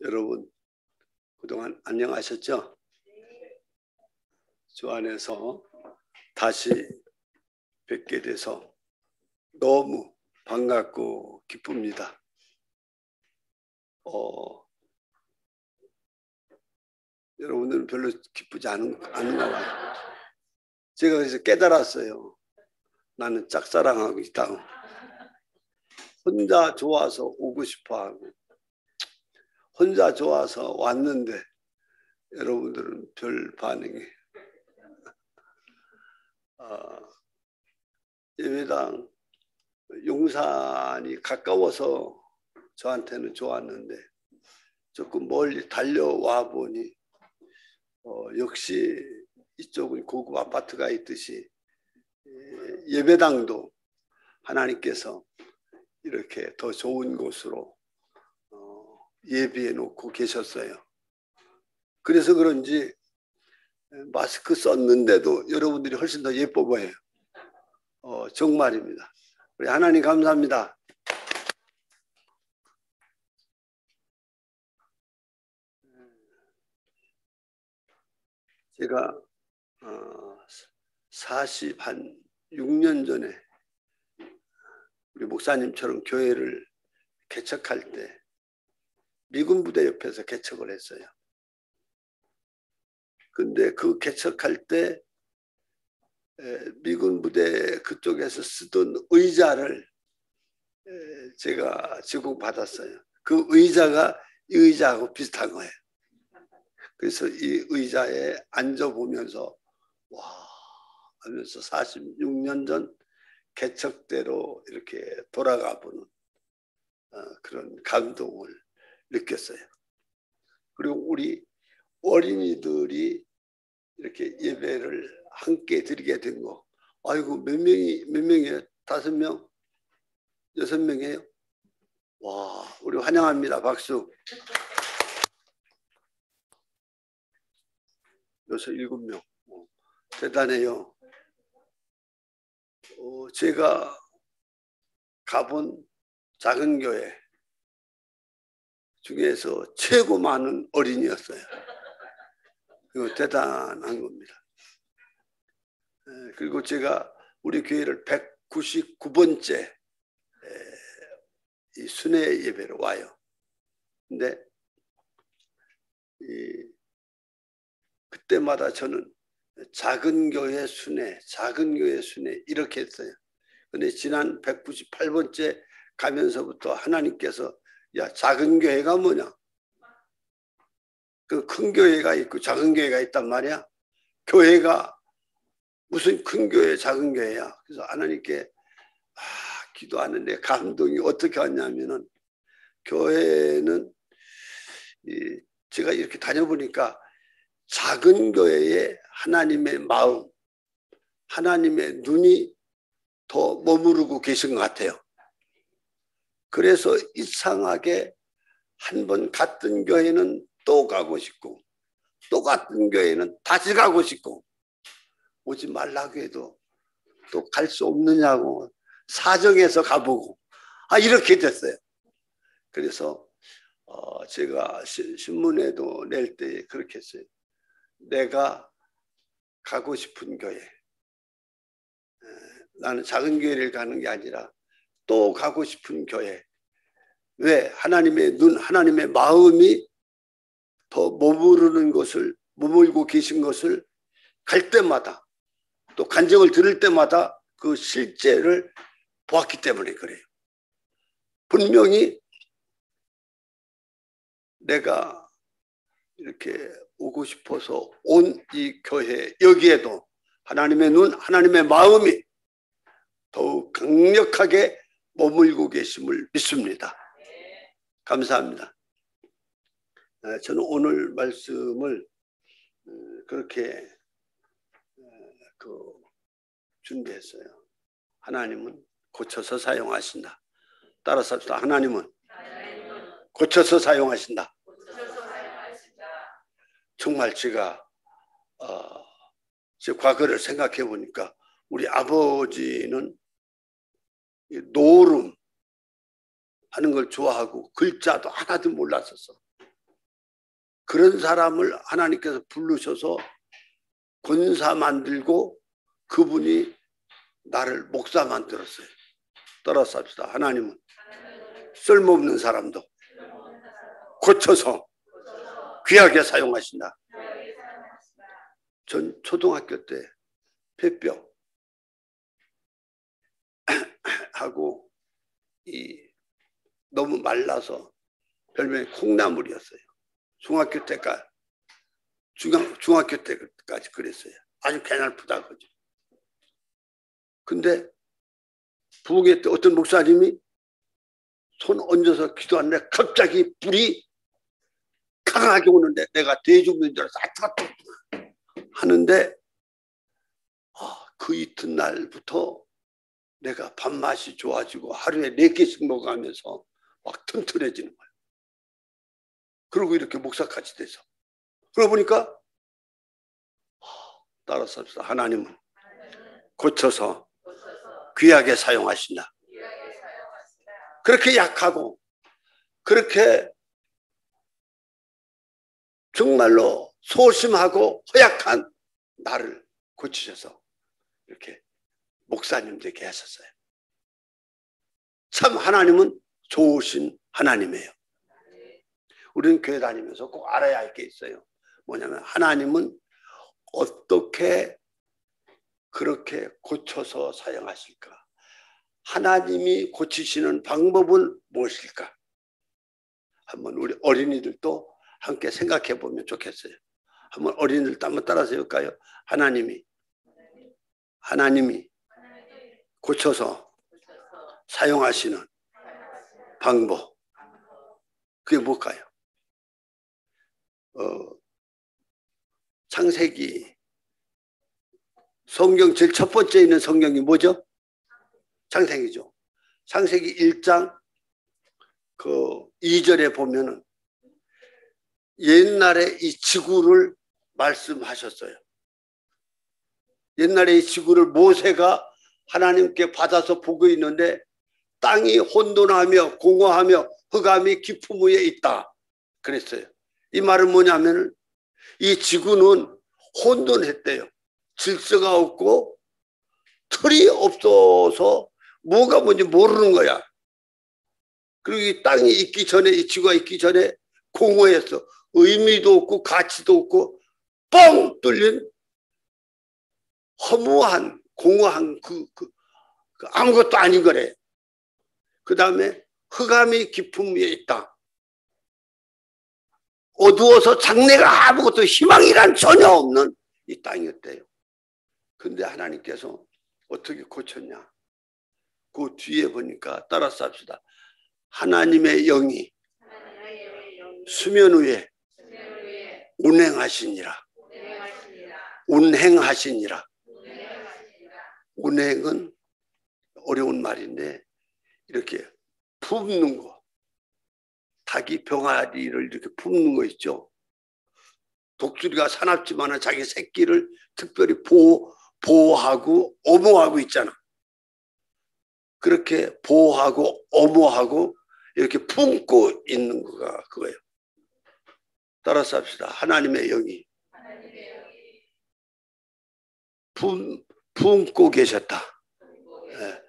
여러분 그동안 안녕하셨죠? 주 안에서 다시 뵙게 돼서 너무 반갑고 기쁩니다. 여러분들은 별로 기쁘지 않은가 봐요. 제가 그래서 깨달았어요. 나는 짝사랑하고 있다. 혼자 좋아서 오고 싶어하고 혼자 좋아서 왔는데 여러분들은 별 반응이 예배당 용산이 가까워서 저한테는 좋았는데 조금 멀리 달려와 보니 역시 이쪽은 고급 아파트가 있듯이 예배당도 하나님께서 이렇게 더 좋은 곳으로 예비해 놓고 계셨어요. 그래서 그런지 마스크 썼는데도 여러분들이 훨씬 더 예뻐 보여요. 정말입니다. 우리 하나님 감사합니다. 제가 46년 전에 우리 목사님처럼 교회를 개척할 때 미군 부대 옆에서 개척을 했어요. 근데 그 개척할 때 미군 부대 그쪽에서 쓰던 의자를 제가 제공받았어요. 그 의자가 이 의자하고 비슷한 거예요. 그래서 이 의자에 앉아보면서 와 하면서 46년 전 개척대로 이렇게 돌아가 보는 그런 감동을 느꼈어요. 그리고 우리 어린이들이 이렇게 예배를 함께 드리게 된 거. 아이고 몇 명이에요? 5명? 6명이에요? 와, 우리 환영합니다. 박수. 6, 7명. 대단해요. 제가 가본 작은 교회 중에서 최고 많은 어린이였어요. 이거 대단한 겁니다. 그리고 제가 우리 교회를 199번째 이 순회 예배로 와요. 근데 그때마다 저는 작은 교회 순회 이렇게 했어요. 근데 지난 198번째 가면서부터 하나님께서 야 작은 교회가 뭐냐? 그 큰 교회가 있고 작은 교회가 있단 말이야. 교회가 무슨 큰 교회 작은 교회야. 그래서 하나님께 기도하는데 감동이 어떻게 왔냐면은 교회는 제가 이렇게 다녀보니까 작은 교회에 하나님의 마음, 하나님의 눈이 더 머무르고 계신 것 같아요. 그래서 이상하게 한 번 갔던 교회는 또 가고 싶고 또 갔던 교회는 다시 가고 싶고 오지 말라고 해도 또 갈 수 없느냐고 사정해서 가보고 이렇게 됐어요. 그래서 제가 신문에도 낼 때 그렇게 했어요. 내가 가고 싶은 교회. 나는 작은 교회를 가는 게 아니라 또 가고 싶은 교회. 왜? 하나님의 눈, 하나님의 마음이 더 머물고 계신 것을 갈 때마다 또 간증을 들을 때마다 그 실제를 보았기 때문에 그래요. 분명히 내가 이렇게 오고 싶어서 온 이 교회 여기에도 하나님의 눈, 하나님의 마음이 더욱 강력하게 머물고 계심을 믿습니다. 감사합니다. 저는 오늘 말씀을 그렇게 준비했어요. 하나님은 고쳐서 사용하신다. 따라서 합시다. 하나님은 고쳐서 사용하신다. 정말 제가 제 과거를 생각해 보니까 우리 아버지는 노름 하는 걸 좋아하고 글자도 하나도 몰랐었어. 그런 사람을 하나님께서 부르셔서 권사 만들고 그분이 나를 목사 만들었어요. 따라서 합시다. 하나님은 쓸모없는 사람도 고쳐서 귀하게 사용하신다. 전 초등학교 때 폐병 하고 너무 말라서 별명이 콩나물이었어요. 중학교 때까지 그랬어요. 아주 개날프다 그죠. 근데 부엌에 어떤 목사님이 손 얹어서 기도하는데 갑자기 불이 강하게 오는데 내가 대죽는 줄 알아서 하는데 그 이튿날부터 내가 밥맛이 좋아지고 하루에 4끼씩 먹어가면서 막 튼튼해지는 거예요. 그리고 이렇게 목사까지 돼서. 그러고 보니까 따라서 합시다. 하나님은 고쳐서 귀하게 사용하신다. 그렇게 약하고 그렇게 정말로 소심하고 허약한 나를 고치셔서 이렇게 목사님 되게 하셨어요. 참 하나님은 좋으신 하나님이에요. 우리는 교회 다니면서 꼭 알아야 할 게 있어요. 뭐냐면 하나님은 어떻게 그렇게 고쳐서 사용하실까? 하나님이 고치시는 방법은 무엇일까? 한번 우리 어린이들도 함께 생각해 보면 좋겠어요. 한번 어린이들도 한번 따라서 해볼까요? 하나님이 고쳐서 사용하시는 방법. 그게 뭘까요? 창세기 성경 제일 첫 번째 있는 성경이 뭐죠? 창세기죠. 창세기 1장 그 2절에 보면은 옛날에 이 지구를 말씀하셨어요. 옛날에 이 지구를 모세가 하나님께 받아서 보고 있는데 땅이 혼돈하며 공허하며 흑암이 깊음 위에 있다 그랬어요. 이 말은 뭐냐면 이 지구는 혼돈했대요. 질서가 없고 틀이 없어서 뭐가 뭔지 모르는 거야. 그리고 이 땅이 있기 전에, 이 지구가 있기 전에 공허했어. 의미도 없고 가치도 없고 뻥 뚫린 허무한 공허한 그 아무것도 아닌 거래. 그 다음에 흑암이 깊음 위에 있다. 어두워서 장래가 아무것도 희망이란 전혀 없는 이 땅이었대요. 근데 하나님께서 어떻게 고쳤냐? 그 뒤에 보니까 따라서 합시다. 하나님의 영이 수면 위에 운행하시니라. 운행하시니라. 운행은 어려운 말인데 이렇게 품는 거. 닭이 병아리를 이렇게 품는 거 있죠. 독수리가 사납지만 자기 새끼를 특별히 보호하고 엄호하고 있잖아. 그렇게 보호하고 엄호하고 이렇게 품고 있는 거가 그거예요. 따라서 합시다. 하나님의 영이 품고 계셨다. 네.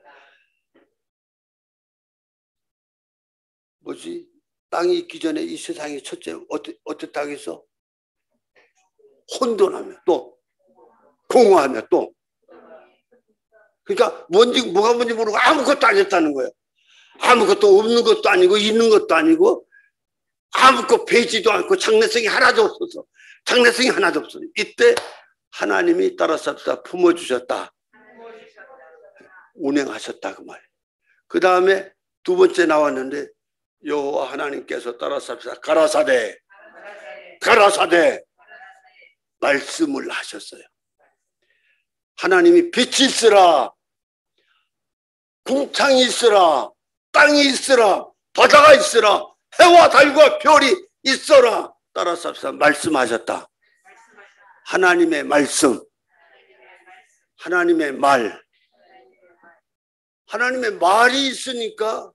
뭐지? 땅이 있기 전에 이 세상이 첫째 어떻다고 했어? 혼돈하며 또 공허하며 또 그러니까 뭐가 뭔지 모르고 아무것도 아니었다는 거예요. 아무것도 없는 것도 아니고 있는 것도 아니고 아무것도 배지도 않고 장래성이 하나도 없어서 장래성이 하나도 없어요. 이때 하나님이 따라서 품어주셨다. 운행하셨다 그 말이에요. 그 다음에 두 번째 나왔는데 여호와 하나님께서 따라서 가라사대 말씀을 하셨어요. 하나님이 빛이 있으라, 궁창이 있으라, 땅이 있으라, 바다가 있으라, 해와 달과 별이 있어라. 따라서 말씀하셨다. 하나님의 말씀, 하나님의 말, 하나님의 말이 있으니까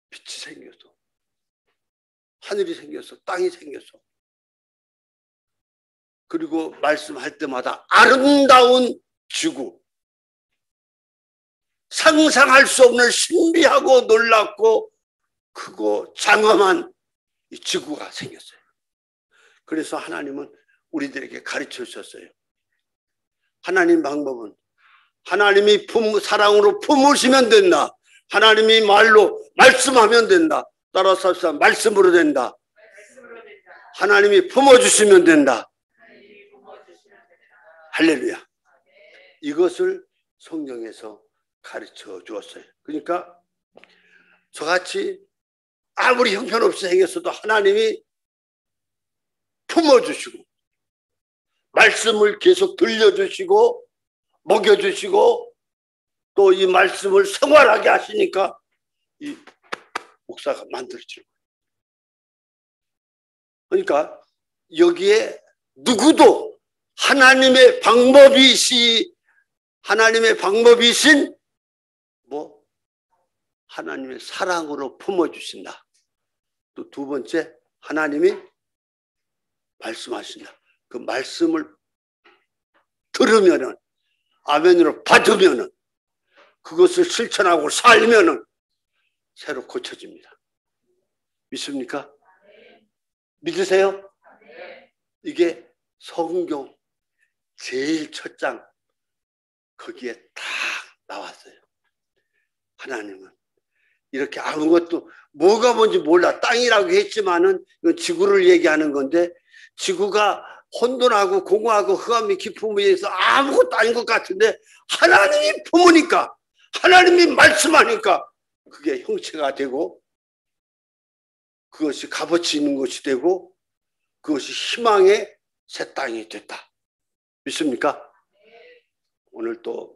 빛이 생겨서 하늘이 생겼어. 땅이 생겼어. 그리고 말씀할 때마다 아름다운 지구. 상상할 수 없는 신비하고 놀랍고 크고 장엄한 이 지구가 생겼어요. 그래서 하나님은 우리들에게 가르쳐 주셨어요. 하나님 방법은 하나님이 사랑으로 품으시면 된다. 하나님이 말로 말씀하면 된다. 따라서 말씀으로 된다. 하나님이 품어주시면 된다. 할렐루야. 이것을 성경에서 가르쳐 주었어요. 그러니까 저같이 아무리 형편없이 생겼어도 하나님이 품어주시고 말씀을 계속 들려주시고 먹여주시고 또 이 말씀을 생활하게 하시니까 이 목사가 만들어지는 거예요. 그러니까 여기에 누구도 하나님의 방법이신 하나님의 사랑으로 품어주신다. 또 두 번째, 하나님이 말씀하신다. 그 말씀을 들으면은, 아멘으로 받으면은, 그것을 실천하고 살면은 새로 고쳐집니다. 믿습니까? 믿으세요? 이게 성경 제일 첫 장 거기에 딱 나왔어요. 하나님은 이렇게 아무것도 뭐가 뭔지 몰라. 땅이라고 했지만은 이건 지구를 얘기하는 건데 지구가 혼돈하고 공허하고 흑암이 깊음에 의해서 아무것도 아닌 것 같은데 하나님이 품으니까 하나님이 말씀하니까 그게 형체가 되고 그것이 값어치 있는 것이 되고 그것이 희망의 새 땅이 됐다. 믿습니까? 오늘 또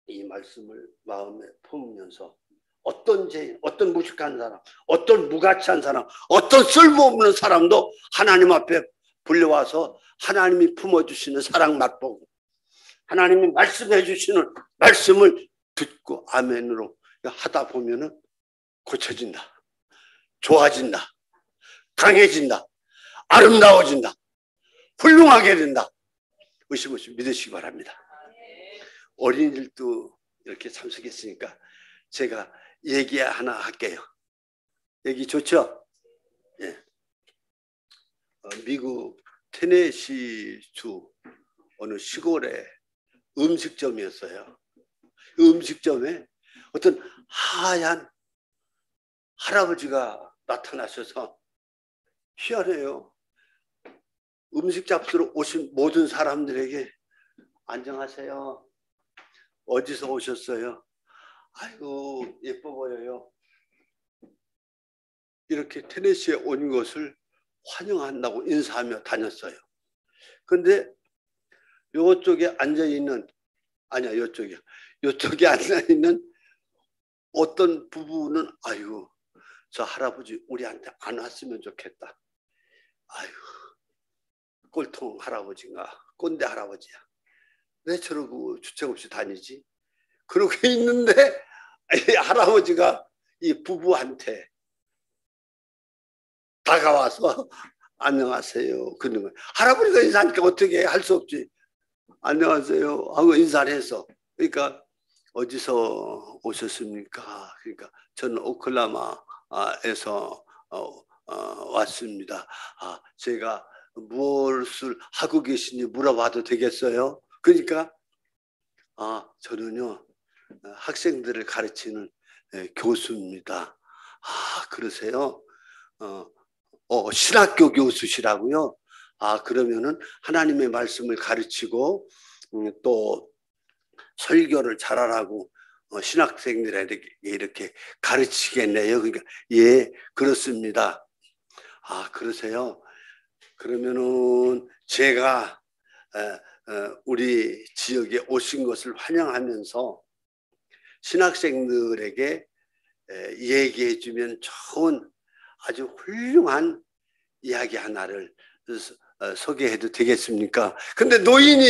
이 말씀을 마음에 품으면서 어떤 죄인, 어떤 무식한 사람, 어떤 무가치한 사람, 어떤 쓸모없는 사람도 하나님 앞에 불려와서 하나님이 품어주시는 사랑 맛보고 하나님이 말씀해 주시는 말씀을 듣고 아멘으로 하다 보면은 고쳐진다. 좋아진다. 강해진다. 아름다워진다. 훌륭하게 된다. 의심 없이 믿으시기 바랍니다. 어린이들도 이렇게 참석했으니까 제가 얘기 하나 할게요. 얘기 좋죠? 예. 미국 테네시주 어느 시골에 음식점이었어요. 그 음식점에 어떤 하얀 할아버지가 나타나셔서 희한해요. 음식 잡수러 오신 모든 사람들에게 안녕하세요. 어디서 오셨어요? 아이고 예뻐 보여요. 이렇게 테네시에 온 것을 환영한다고 인사하며 다녔어요. 근데 요쪽에 앉아있는 요쪽에 앉아있는 어떤 부부는 아이고 저 할아버지 우리한테 안 왔으면 좋겠다. 아이고 꼴통 할아버지인가 꼰대 할아버지야. 왜 저러고 주책 없이 다니지? 그러고 있는데 할아버지가 이 부부한테 다가와서 안녕하세요. 그러는 거예요. 할아버지가 인사하니까 어떻게 할 수 없지. 안녕하세요 하고 인사를 해서 그러니까 어디서 오셨습니까? 그러니까 저는 오클라호마에서 왔습니다. 제가 무엇을 하고 계시니 물어봐도 되겠어요? 그러니까 저는요 학생들을 가르치는 교수입니다. 그러세요? 신학교 교수시라고요? 그러면은 하나님의 말씀을 가르치고 또 설교를 잘하라고 신학생들에게 이렇게 가르치겠네요. 그러니까 예 그렇습니다. 그러세요? 그러면은 제가 우리 지역에 오신 것을 환영하면서 신학생들에게 얘기해 주면 좋은 아주 훌륭한 이야기 하나를 소개해도 되겠습니까? 근데 노인이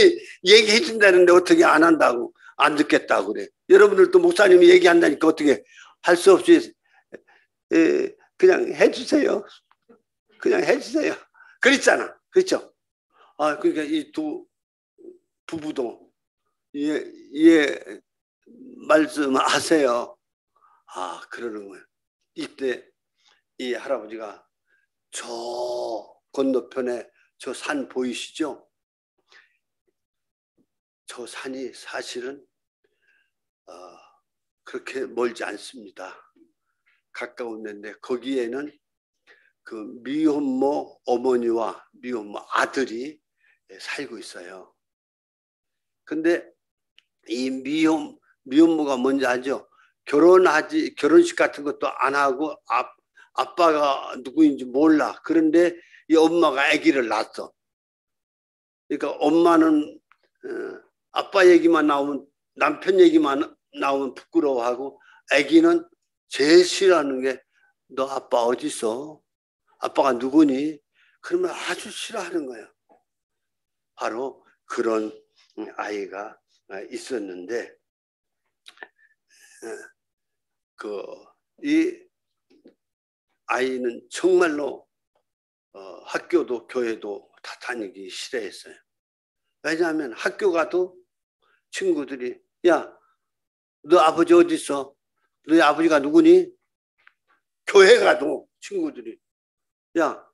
얘기해 준다는데 어떻게 안 한다고 안 듣겠다고 그래. 여러분들도 목사님이 얘기한다니까 어떻게 할 수 없이 그냥 해 주세요. 그냥 해주세요. 그랬잖아. 그렇죠? 그러니까 이 두 부부도 예, 말씀하세요. 그러는 거예요. 이때 이 할아버지가 저 건너편에 저 산 보이시죠? 저 산이 사실은 그렇게 멀지 않습니다. 가까운 데인데 거기에는 그 미혼모 어머니와 미혼모 아들이 살고 있어요. 근데 이 미혼모가 뭔지 알죠? 결혼식 같은 것도 안 하고 아빠가 누구인지 몰라. 그런데 이 엄마가 아기를 낳았어. 그러니까 엄마는 아빠 얘기만 나오면, 남편 얘기만 나오면 부끄러워하고, 아기는 제일 싫어하는 게 너 아빠 어디 있어? 아빠가 누구니? 그러면 아주 싫어하는 거예요. 바로 그런 아이가 있었는데, 이 아이는 정말로 학교도 교회도 다 다니기 싫어했어요. 왜냐하면 학교 가도 친구들이 야, 너 아버지 어디 있어? 너희 아버지가 누구니? 교회 가도 친구들이 야,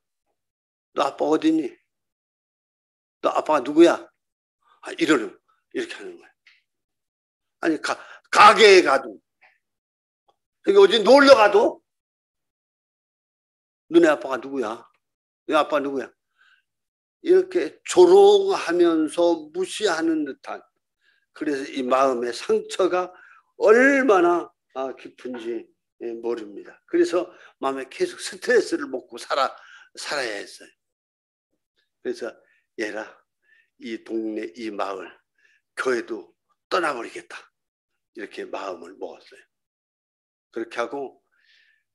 너 아빠 어디 있니? 너 아빠가 누구야? 이렇게 하는 거예요. 아니 가게에 가도 여기 어디 놀러 가도 너네 아빠가 누구야? 너네 아빠 누구야? 이렇게 조롱하면서 무시하는 듯한, 그래서 이 마음의 상처가 얼마나 깊은지 모릅니다. 그래서 마음에 계속 스트레스를 먹고 살아야 했어요. 그래서 얘라 이 동네 이 마을 교회도 떠나버리겠다 이렇게 마음을 먹었어요. 그렇게 하고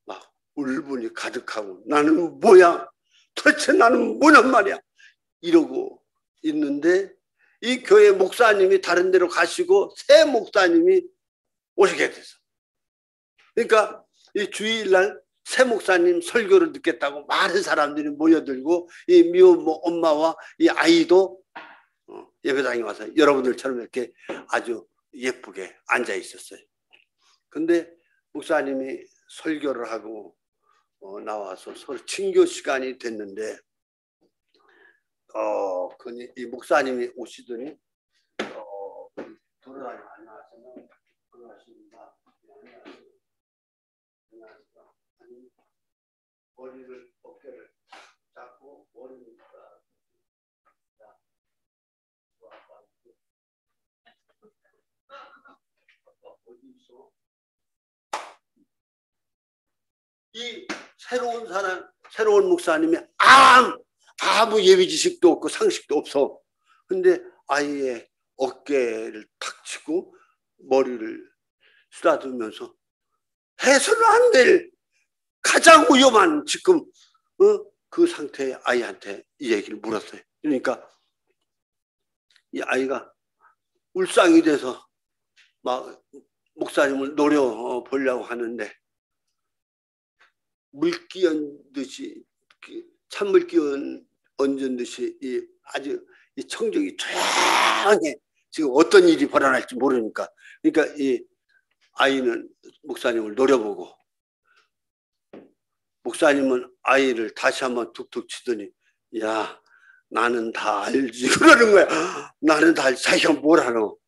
막 울분이 가득하고 나는 뭐야? 도대체 나는 뭐냔 말이야? 이러고 있는데 이 교회 목사님이 다른 데로 가시고 새 목사님이 오시게 됐어. 그러니까 이 주일날 새 목사님 설교를 듣겠다고 많은 사람들이 모여들고 이 미혼모 엄마와 이 아이도 예배당에 와서 여러분들처럼 이렇게 아주 예쁘게 앉아 있었어요. 근데 목사님이 설교를 하고 나와서 서로 친교 시간이 됐는데 이 목사님이 오시더니 돌아다니고 안녕하십니까. 머리를 어깨를 잡고 머리를 어디 있어? 이 새로운 목사님이 아무 예비 지식도 없고 상식도 없어. 근데 아이의 어깨를 탁 치고 머리를 쓰다듬으면서 해서는 안 될 가장 위험한 지금 그 상태의 아이한테 이 얘기를 물었어요. 그러니까 이 아이가 울상이 돼서 막 목사님을 노려보려고 하는데 물 끼얹 듯이 찬물 끼얹은 듯이 아주 이 청정이 조용해. 지금 어떤 일이 벌어날지 모르니까. 그러니까 이 아이는 목사님을 노려보고 목사님은 아이를 다시 한번 툭툭 치더니 야, 나는 다 알지. 그러는 거야. 나는 다 알지. 자기가 뭘 하노?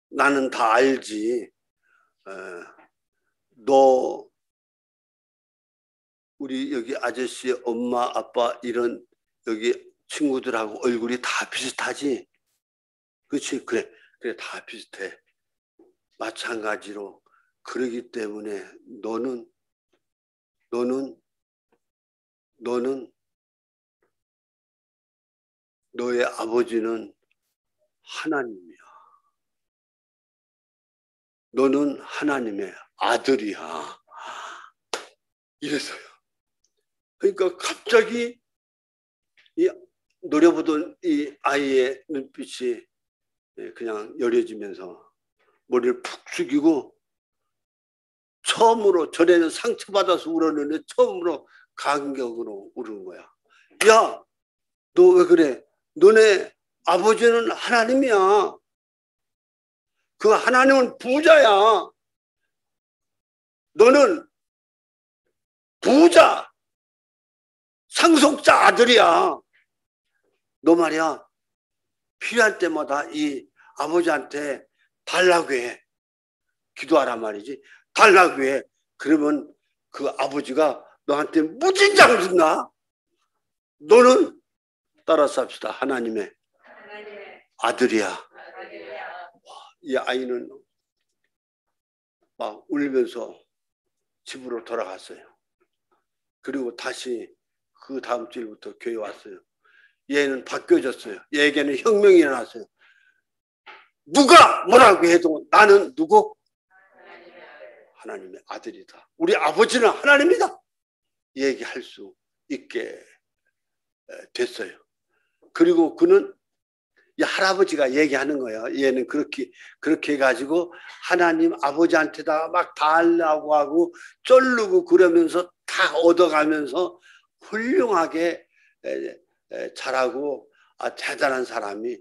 나는 다 알지. 너 우리 여기 아저씨 엄마 아빠 이런 여기 친구들하고 얼굴이 다 비슷하지? 그렇지? 그래 다 비슷해. 마찬가지로 그러기 때문에 너는 너의 아버지는 하나님이야. 너는 하나님의 아들이야. 이랬어요. 그러니까 갑자기 이 노려보던 이 아이의 눈빛이 그냥 여려지면서 머리를 푹 숙이고 처음으로, 전에는 상처받아서 울었는데 처음으로 간격으로 울은 거야. 야, 너 왜 그래? 너네 아버지는 하나님이야. 그 하나님은 부자야. 너는 부자, 상속자 아들이야. 너 말이야. 필요할 때마다 이 아버지한테 달라고 해. 기도하란 말이지. 달라고 해. 그러면 그 아버지가 너한테 무진장 준다. 너는 따라서 합시다. 하나님의 아들이야. 이 아이는 막 울면서 집으로 돌아갔어요. 그리고 다시 그 다음 주일부터 교회 왔어요. 얘는 바뀌어졌어요. 얘에게는 혁명이 일어났어요. 누가 뭐라고 해도 나는 누구? 하나님의 아들이다. 우리 아버지는 하나님이다. 얘기할 수 있게 됐어요. 그리고 그는 이 할아버지가 얘기하는 거예요. 얘는 그렇게 해가지고 하나님 아버지한테다가 막 달라고 하고 쫄르고 그러면서 다 얻어가면서 훌륭하게 자라고 대단한 사람이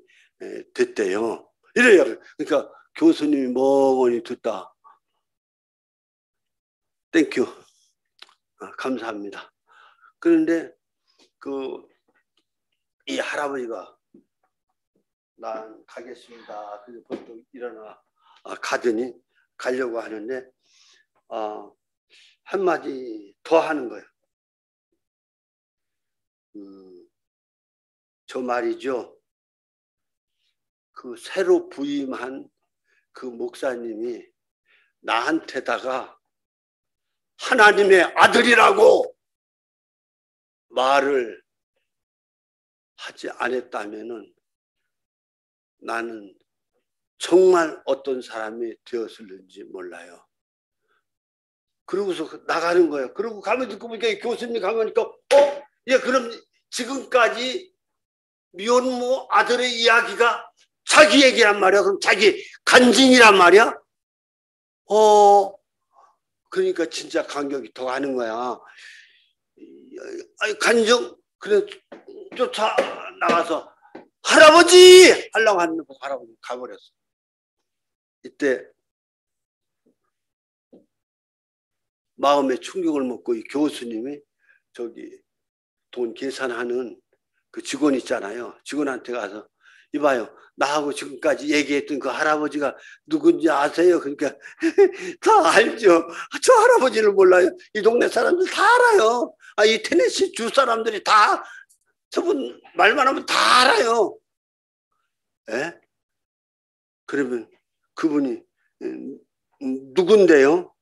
됐대요. 이래요. 그러니까 교수님이 멍하니 듣다. 땡큐. 감사합니다. 그런데 이 할아버지가 난 가겠습니다. 그래서 벌떡 일어나 가더니 가려고 하는데 한마디 더 하는 거예요. 저 말이죠. 그 새로 부임한 그 목사님이 나한테다가 하나님의 아들이라고 말을 하지 않았다면은 나는 정말 어떤 사람이 되었을는지 몰라요. 그러고서 나가는 거예요. 그리고 가면 듣고 보니까 교수님이 가보니까 예, 그럼 지금까지 미혼모 아들의 이야기가 자기 얘기란 말이야. 그럼 자기 간증이란 말이야. 그러니까 진짜 간격이 더 가는 거야. 간증 그래 쫓아 나가서 할아버지 하려고 하는데 할아버지 가버렸어. 이때 마음에 충격을 먹고 이 교수님이 저기 돈 계산하는 그 직원 있잖아요. 직원한테 가서 이봐요. 나하고 지금까지 얘기했던 그 할아버지가 누군지 아세요? 그러니까 다 알죠. 저 할아버지를 몰라요. 이 동네 사람들 다 알아요. 이 테네시 주 사람들이 다 저분 말만 하면 다 알아요. 예? 그러면 그분이 누군데요?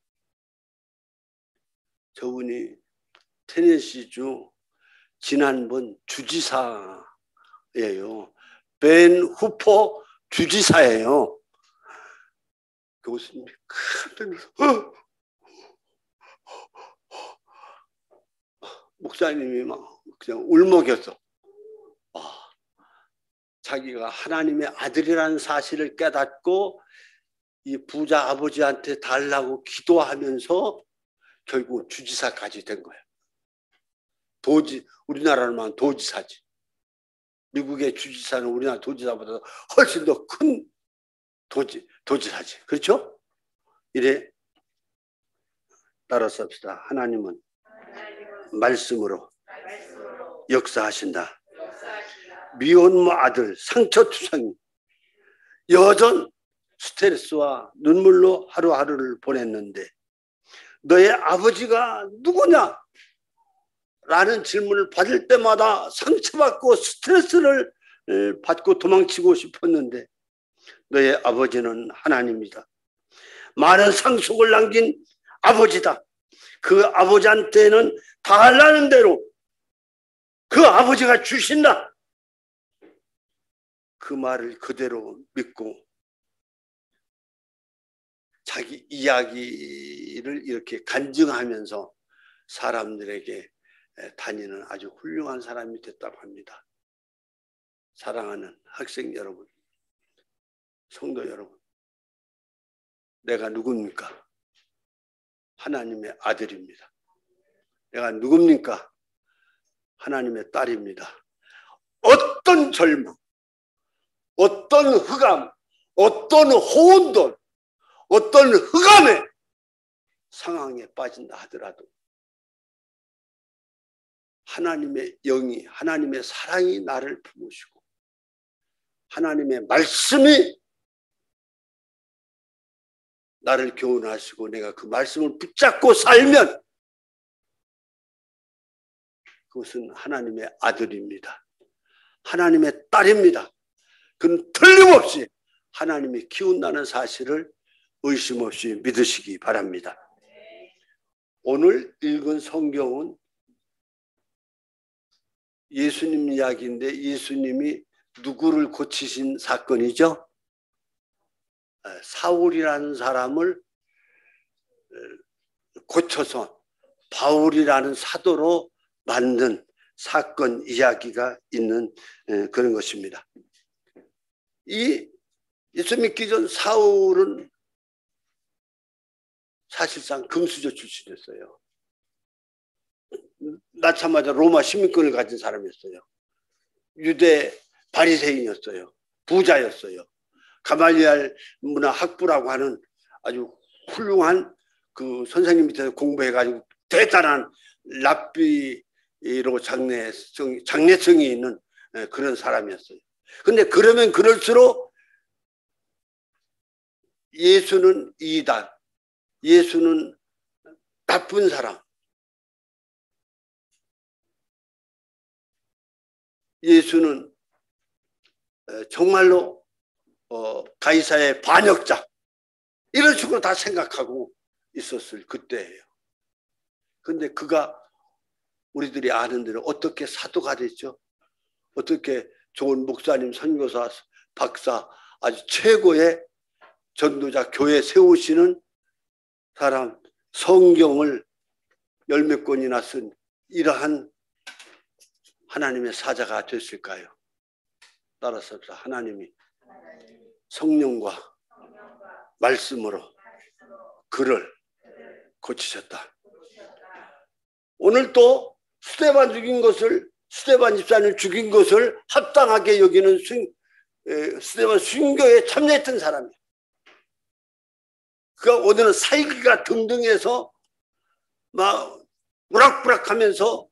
저분이 테네시주 지난번 주지사예요. 벤 후퍼 주지사예요. 교수님이 깜짝 놀라서 목사님이 막 그냥 울먹였어. 자기가 하나님의 아들이라는 사실을 깨닫고 이 부자 아버지한테 달라고 기도하면서 결국 주지사까지 된 거예요. 우리나라로만 도지사지. 미국의 주지사는 우리나라 도지사보다 훨씬 더 큰 도지사지. 그렇죠? 이래 따라서 합시다. 하나님은 말씀으로 역사하신다. 미혼모 아들 상처투성이 여전 스트레스와 눈물로 하루하루를 보냈는데 너의 아버지가 누구냐? 라는 질문을 받을 때마다 상처받고 스트레스를 받고 도망치고 싶었는데 너의 아버지는 하나님이다. 많은 상속을 남긴 아버지다. 그 아버지한테는 다 하려는 대로 그 아버지가 주신다. 그 말을 그대로 믿고 자기 이야기를 이렇게 간증하면서 사람들에게 다니는 아주 훌륭한 사람이 됐다고 합니다. 사랑하는 학생 여러분, 성도 여러분, 내가 누굽니까? 하나님의 아들입니다. 내가 누굽니까? 하나님의 딸입니다. 어떤 절망, 어떤 흑암, 어떤 혼돈, 어떤 흑암의 상황에 빠진다 하더라도 하나님의 영이, 하나님의 사랑이 나를 품으시고 하나님의 말씀이 나를 교훈하시고 내가 그 말씀을 붙잡고 살면 그것은 하나님의 아들입니다. 하나님의 딸입니다. 그건 틀림없이 하나님이 키운다는 사실을 의심 없이 믿으시기 바랍니다. 오늘 읽은 성경은 예수님 이야기인데 예수님이 누구를 고치신 사건이죠? 사울이라는 사람을 고쳐서 바울이라는 사도로 만든 사건 이야기가 있는 그런 것입니다. 이 예수 믿기 전 사울은 사실상 금수저 출신이었어요. 낳자마자 로마 시민권을 가진 사람이었어요. 유대 바리새인이었어요. 부자였어요. 가말리알 문화 학부라고 하는 아주 훌륭한 그 선생님 밑에서 공부해가지고 대단한 랍비로 장래성이 있는 그런 사람이었어요. 근데 그러면 그럴수록 예수는 이단, 예수는 나쁜 사람, 예수는 정말로 가이사의 반역자 이런 식으로 다 생각하고 있었을 그때예요. 근데 그가 우리들이 아는 대로 어떻게 사도가 됐죠? 어떻게 좋은 목사님, 선교사, 박사, 아주 최고의 전도자, 교회 세우시는 사람, 성경을 열 몇 권이나 쓴 이러한 하나님의 사자가 됐을까요? 따라서 하나님이 성령과 말씀으로 그를 고치셨다. 오늘 또 스데반 죽인 것을, 스데반 집사님을 죽인 것을 합당하게 여기는 스데반 순교에 참여했던 사람이에요. 그가 오늘은 살기가 등등해서 막 우락부락하면서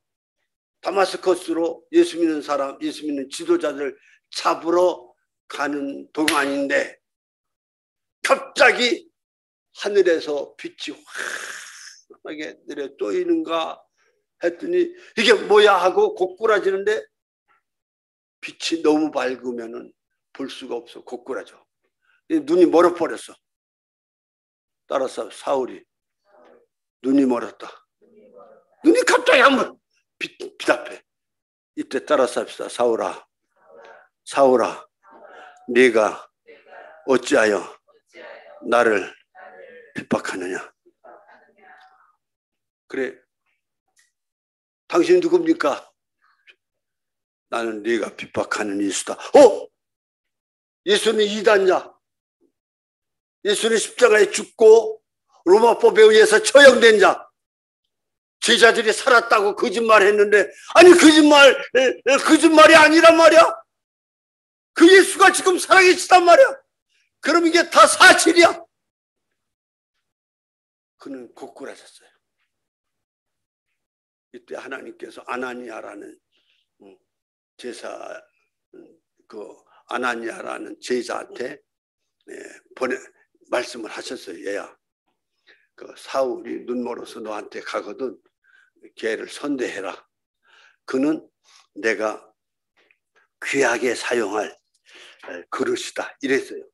다마스커스로 예수 믿는 사람, 예수 믿는 지도자들 잡으러 가는 동안인데 갑자기 하늘에서 빛이 환하게 내려 떠있는가 했더니 이게 뭐야 하고 고꾸라지는데 빛이 너무 밝으면은 볼 수가 없어. 고꾸라져. 눈이 멀어버렸어. 따라서 사울이 눈이 멀었다. 눈이 갑자기 한번 빛 앞에. 이때 따라서 합시다. 사울아, 사울아, 네가 어찌하여 나를 핍박하느냐. 그래, 당신이 누굽니까? 나는 네가 핍박하는 예수다. 예수는 이단자. 예수는 십자가에 죽고 로마법에 의해서 처형된 자. 제자들이 살았다고 거짓말했는데 아니 거짓말이 아니란 말이야. 그 예수가 지금 살아계시단 말이야. 그럼 이게 다 사실이야. 그는 고꾸라졌어요. 이때 하나님께서 아나니아라는 아나니아라는 제자한테 말씀을 하셨어요. 얘야, 그 사울이 눈멀어서 너한테 가거든 걔를 선대해라. 그는 내가 귀하게 사용할 그릇이다. 이랬어요.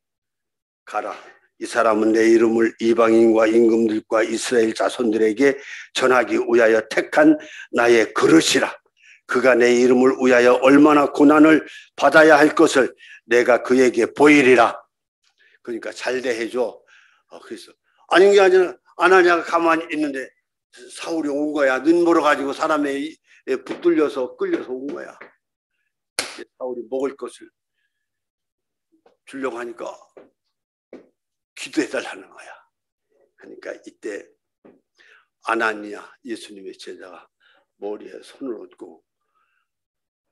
가라. 이 사람은 내 이름을 이방인과 임금들과 이스라엘 자손들에게 전하기 위하여 택한 나의 그릇이라. 그가 내 이름을 위하여 얼마나 고난을 받아야 할 것을 내가 그에게 보이리라. 그러니까 잘 대해줘. 그래서 아닌 게 아니라 아나니아가 가만히 있는데 사울이 온 거야. 눈 멀어가지고 사람에 붙들려서 끌려서 온 거야. 사울이 먹을 것을 주려고 하니까 기도해달라는 거야. 그러니까 이때 아나니아 예수님의 제자가 머리에 손을 얹고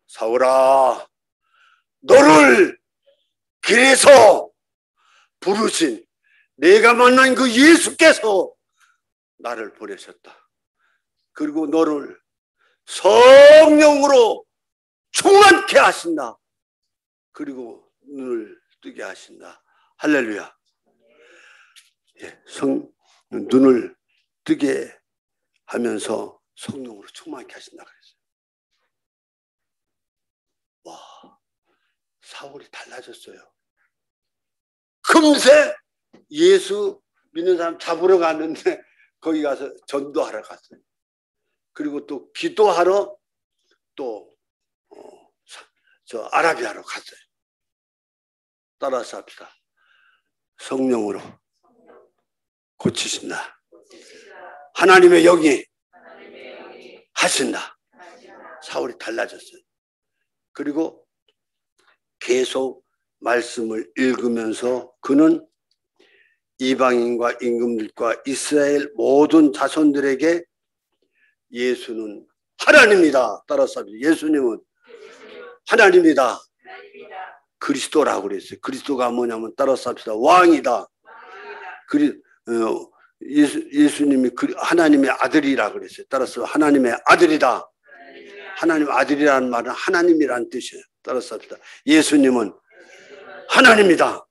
사울아 너를 길에서 부르신 내가 만난 그 예수께서 나를 보내셨다. 그리고 너를 성령으로 충만케 하신다. 그리고 눈을 뜨게 하신다. 할렐루야. 예, 눈을 뜨게 하면서 성령으로 충만케 하신다 그랬어요. 와, 사울이 달라졌어요. 금세 예수 믿는 사람 잡으러 갔는데 거기 가서 전도하러 갔어요. 그리고 또 기도하러 또 저 아라비아로 갔어요. 따라서 합시다. 성령으로 고치신다. 하나님의 영이 하신다. 사울이 달라졌어요. 그리고 계속 말씀을 읽으면서 그는 이방인과 임금들과 이스라엘 모든 자손들에게 예수는 하나님이다. 따라서 예수님은 하나님이다. 그리스도라고 그랬어요. 그리스도가 뭐냐면 따라서 합시다. 왕이다. 예수님이 하나님의 아들이라 그랬어요. 따라서 하나님의 아들이다. 하나님 아들이라는 말은 하나님이라는 뜻이에요. 따라서 합시다. 예수님은 하나님이다.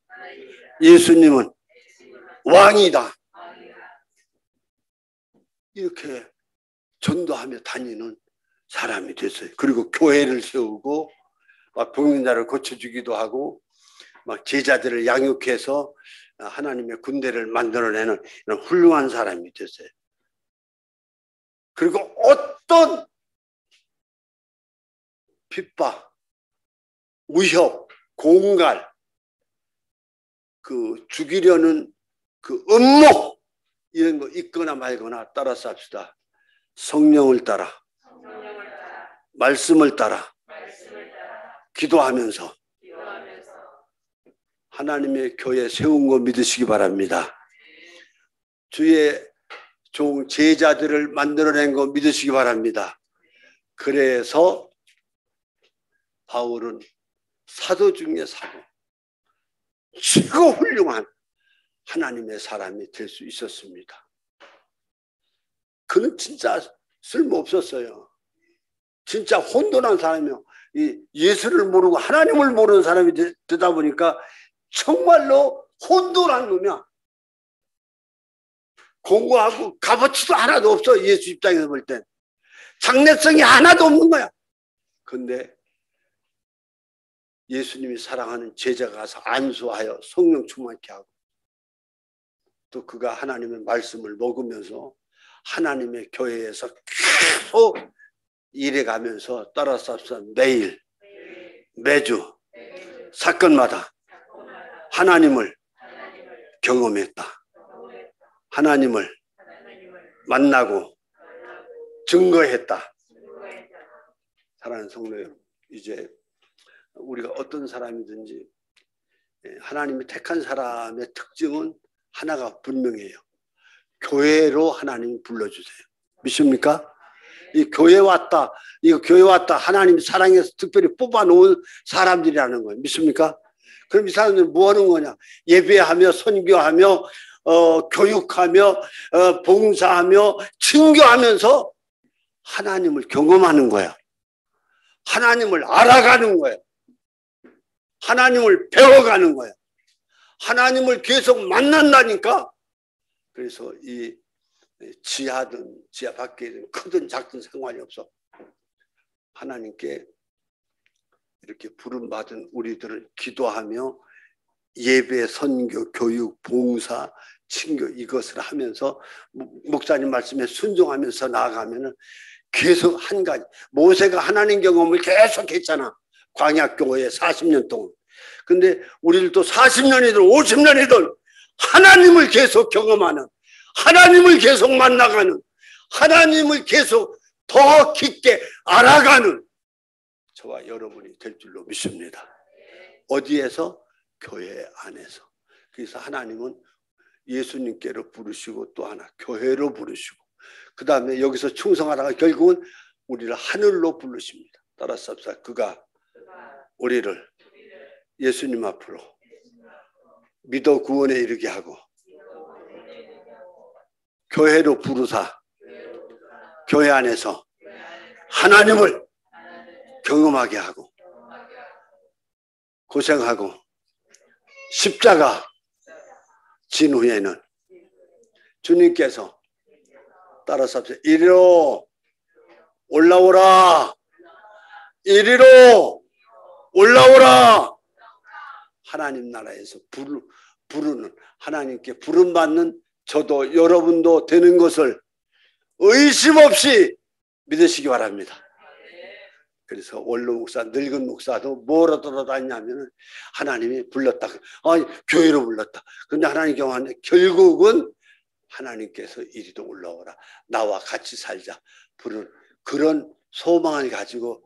예수님은 왕이다. 이렇게 전도하며 다니는 사람이 됐어요. 그리고 교회를 세우고 막 병자를 고쳐주기도 하고 막 제자들을 양육해서 하나님의 군대를 만들어내는 이런 훌륭한 사람이 됐어요. 그리고 어떤 핍박, 위협, 공갈, 그 죽이려는 그 음모 이런 거 있거나 말거나 따라서 합시다. 성령을 따라, 말씀을 따라 기도하면서 하나님의 교회 세운 거 믿으시기 바랍니다. 주의 종 제자들을 만들어낸 거 믿으시기 바랍니다. 그래서 바울은 사도 중에 사도, 최고 훌륭한 하나님의 사람이 될 수 있었습니다. 그는 진짜 쓸모없었어요. 진짜 혼돈한 사람이요. 예수를 모르고 하나님을 모르는 사람이 되다 보니까 정말로 혼돈한 놈이야. 공부하고 값어치도 하나도 없어. 예수 입장에서 볼 땐. 장래성이 하나도 없는 거야. 근데 예수님이 사랑하는 제자가 가서 안수하여 성령 충만케 하고 또 그가 하나님의 말씀을 먹으면서 하나님의 교회에서 계속 일해가면서 따라서 매일 매주 사건마다 하나님을 경험했다. 하나님을 만나고 증거했다. 사랑하는 성도 여러분, 이제 우리가 어떤 사람이든지 하나님이 택한 사람의 특징은 하나가 분명해요. 교회로 하나님 불러주세요. 믿습니까? 이 교회 왔다, 이거 교회 왔다, 하나님이 사랑해서 특별히 뽑아놓은 사람들이라는 거예요. 믿습니까? 그럼 이 사람들은 뭐 하는 거냐? 예배하며 선교하며 교육하며 봉사하며 친교하면서 하나님을 경험하는 거야. 하나님을 알아가는 거야. 하나님을 배워가는 거야. 하나님을 계속 만난다니까. 그래서 이 지하든 지하 밖이든 크든 작든 상관이 없어. 하나님께 이렇게 부름받은 우리들은 기도하며 예배, 선교, 교육, 봉사, 친교 이것을 하면서 목사님 말씀에 순종하면서 나아가면은 계속 한 가지. 모세가 하나님 경험을 계속 했잖아. 광야교회에 40년 동안. 근데 우리들도 40년이든 50년이든 하나님을 계속 경험하는, 하나님을 계속 만나가는, 하나님을 계속 더 깊게 알아가는 저와 여러분이 될 줄로 믿습니다. 어디에서? 교회 안에서. 그래서 하나님은 예수님께로 부르시고 또 하나 교회로 부르시고 그 다음에 여기서 충성하다가 결국은 우리를 하늘로 부르십니다. 따라서 합시다. 그가 우리를 예수님 앞으로 믿어 구원에 이르게 하고 교회로 부르사 교회 안에서 하나님을 경험하게 하고 고생하고 십자가 진 후에는 주님께서 따라서 이리로 올라오라, 이리로 올라오라. 하나님 나라에서 부르는, 하나님께 부름받는 저도 여러분도 되는 것을 의심 없이 믿으시기 바랍니다. 그래서 원로 목사, 늙은 목사도 뭐로 돌아다니냐면 하나님이 불렀다. 교회로 불렀다. 그런데 하나님 경험하는 결국은 하나님께서 이리도 올라오라. 나와 같이 살자. 부른 그런 소망을 가지고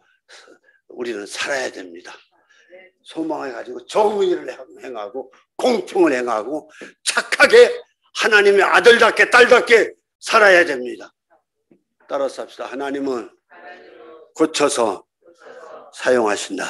우리는 살아야 됩니다. 소망을 가지고 정의를 행하고 공평을 행하고 착하게 하나님의 아들답게 딸답게 살아야 됩니다. 따라서 합시다. 하나님은 고쳐서 사용하신다.